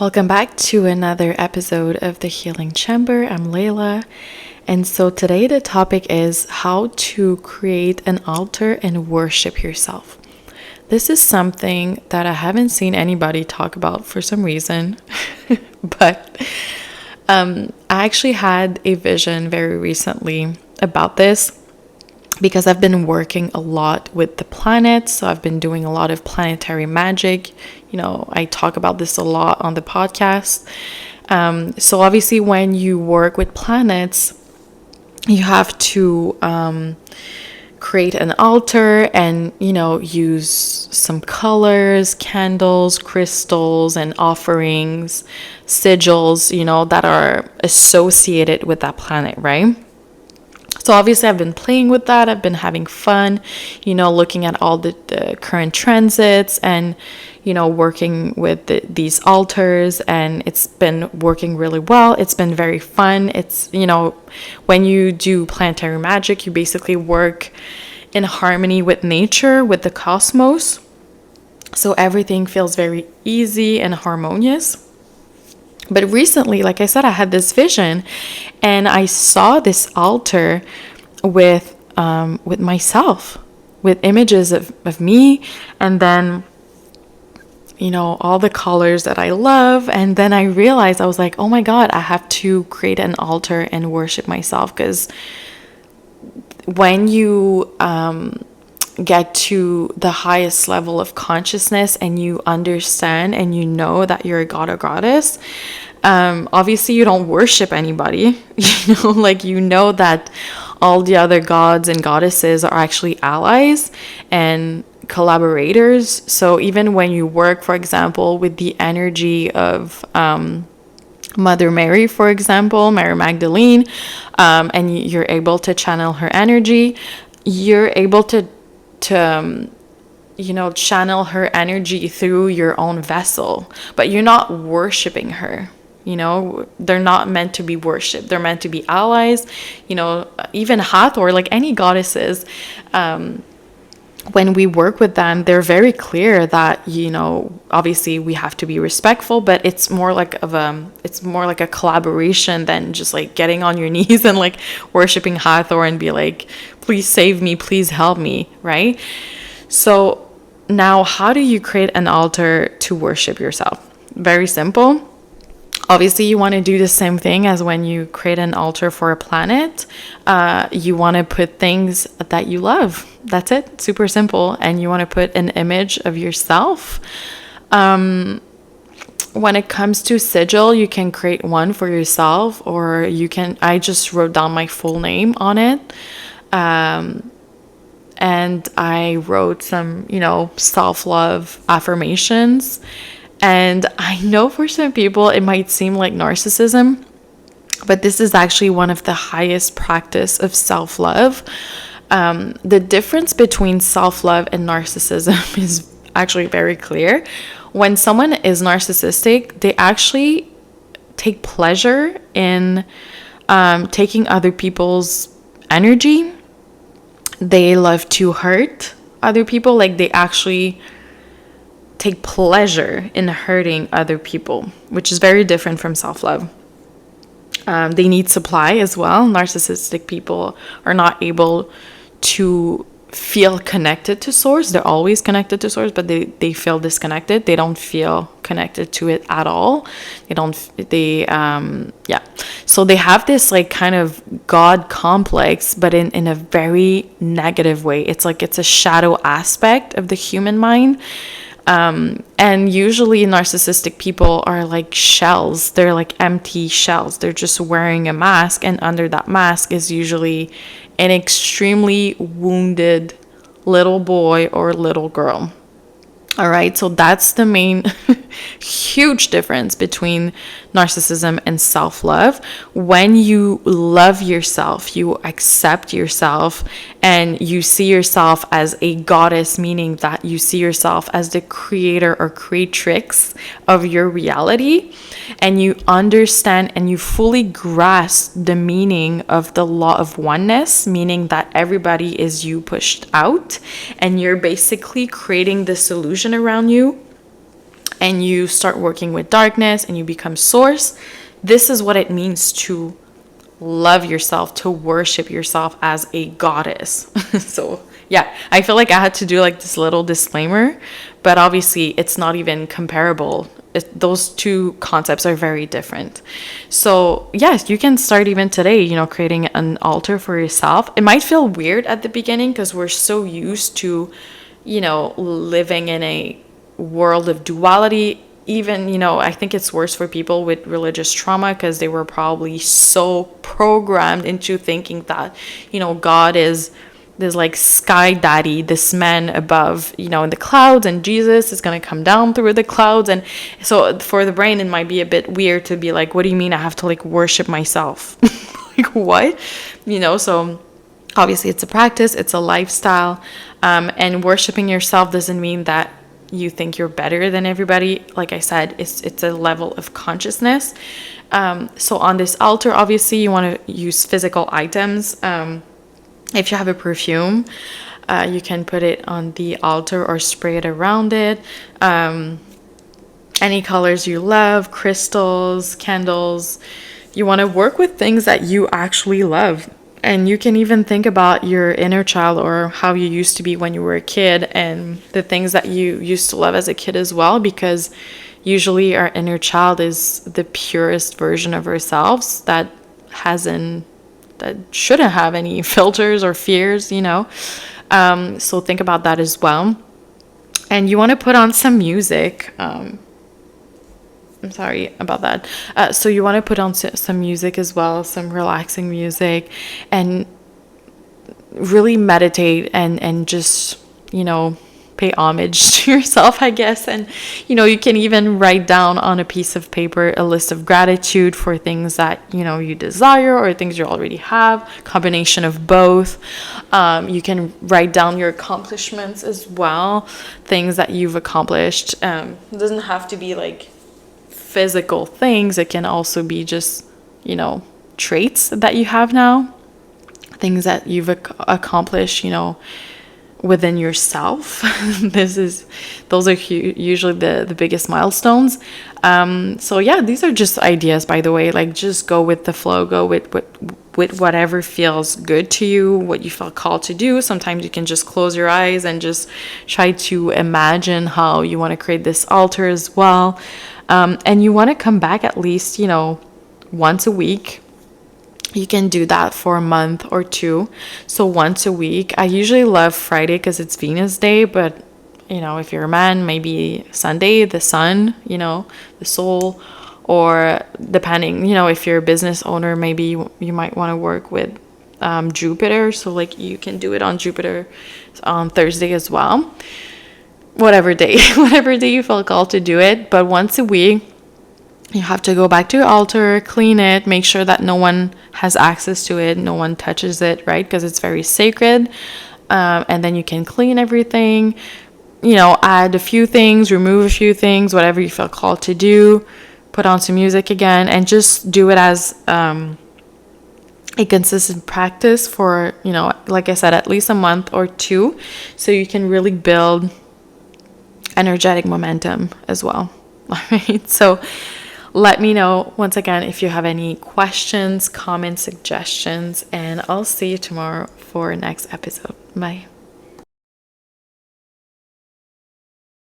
Welcome back to another episode of The Healing Chamber. I'm Layla. And so today the topic is how to create an altar and worship yourself. This is something that I haven't seen anybody talk about for some reason, but I actually had a vision very recently about this because I've been working a lot with the planets. So I've been doing a lot of planetary magic. I talk about this a lot on the podcast. So obviously when you work with planets, you have to create an altar and, use some colors, candles, crystals, and offerings, sigils, that are associated with that planet, right? So obviously I've been playing with that. I've been having fun, looking at all the current transits and, working with these altars, and it's been working really well. It's been very fun. It's, when you do planetary magic, you basically work in harmony with nature, with the cosmos. So everything feels very easy and harmonious. But recently, like I said, I had this vision and I saw this altar with myself, with images of me, and then, all the colors that I love. And then I realized, I was like, oh my God, I have to create an altar and worship myself. Because when you get to the highest level of consciousness and you understand and you know that you're a god or goddess, obviously you don't worship anybody, that all the other gods and goddesses are actually allies and collaborators. So even when you work, for example, with the energy of Mother Mary, for example, Mary Magdalene, and you're able to channel her energy, you're able to channel her energy through your own vessel, but you're not worshiping her. They're not meant to be worshipped. They're meant to be allies. Even Hathor, like any goddesses, when we work with them, they're very clear that, obviously we have to be respectful, but it's more like a collaboration than just like getting on your knees and like worshiping Hathor and be like, please save me, please help me, right? So now how do you create an altar to worship yourself? Very simple. Obviously, you want to do the same thing as when you create an altar for a planet. You want to put things that you love. That's it. Super simple. And you want to put an image of yourself. When it comes to sigil, you can create one for yourself, or I just wrote down my full name on it. And I wrote some, self-love affirmations. And I know for some people it might seem like narcissism, but this is actually one of the highest practice of self-love. The difference between self-love and narcissism is actually very clear. When someone is narcissistic, they actually take pleasure in taking other people's energy. They love to hurt other people. Like they actually take pleasure in hurting other people, which is very different from self-love. They need supply as well. Narcissistic people are not able to feel connected to source. They're always connected to source, but they feel disconnected. They don't feel connected to it at all. So they have this like kind of God complex, but in a very negative way. It's like it's a shadow aspect of the human mind. And usually narcissistic people are like shells. They're like empty shells. They're just wearing a mask, and under that mask is usually an extremely wounded little boy or little girl. All right, so that's the main huge difference between narcissism and self-love. When you love yourself, you accept yourself, and you see yourself as a goddess, meaning that you see yourself as the creator or creatrix of your reality, and you understand and you fully grasp the meaning of the law of oneness, meaning that everybody is you pushed out, and you're basically creating this illusion around you and you start working with darkness and you become source, this is what it means to love yourself, to worship yourself as a goddess. So yeah, I feel like I had to do like this little disclaimer, but obviously it's not even comparable. Those two concepts are very different. So yes, you can start even today, creating an altar for yourself. It might feel weird at the beginning because we're so used to, living in a world of duality. Even, I think it's worse for people with religious trauma because they were probably so programmed into thinking that, God is this like sky daddy, this man above, in the clouds, and Jesus is going to come down through the clouds. And so for the brain, it might be a bit weird to be like, what do you mean I have to like worship myself? Like what? So obviously it's a practice, it's a lifestyle. And worshiping yourself doesn't mean that you think you're better than everybody. Like I said, it's a level of consciousness. So on this altar, obviously you want to use physical items. If you have a perfume, you can put it on the altar or spray it around it. Any colors you love, crystals, candles. You want to work with things that you actually love. And you can even think about your inner child or how you used to be when you were a kid and the things that you used to love as a kid as well, because usually our inner child is the purest version of ourselves that shouldn't have any filters or fears, So think about that as well. And you want to put on some music. I'm sorry about that. So you want to put on some music as well, some relaxing music, and really meditate and just, pay homage to yourself, I guess. And, you can even write down on a piece of paper a list of gratitude for things that, you desire or things you already have, combination of both. You can write down your accomplishments as well, things that you've accomplished. It doesn't have to be like physical things. It can also be just, traits that you have now, things that you've accomplished, within yourself. Those are usually the biggest milestones. So yeah, these are just ideas, by the way. Like, just go with the flow, go with whatever feels good to you, what you feel called to do. Sometimes you can just close your eyes and just try to imagine how you want to create this altar as well. And you want to come back at least, once a week. You can do that for a month or two. So once a week. I usually love Friday because it's Venus Day, but if you're a man, maybe Sunday, the sun, the soul, or depending, if you're a business owner, maybe you might want to work with Jupiter. So like you can do it on Jupiter on Thursday as well. Whatever day you feel called to do it. But once a week, you have to go back to your altar, clean it, make sure that no one has access to it, no one touches it, right? Because it's very sacred. And then you can clean everything, add a few things, remove a few things, whatever you feel called to do. Put on some music again, and just do it as a consistent practice for, like I said, at least a month or two, so you can really build energetic momentum as well. All right. So let me know once again if you have any questions, comments, suggestions, and I'll see you tomorrow for next episode. Bye.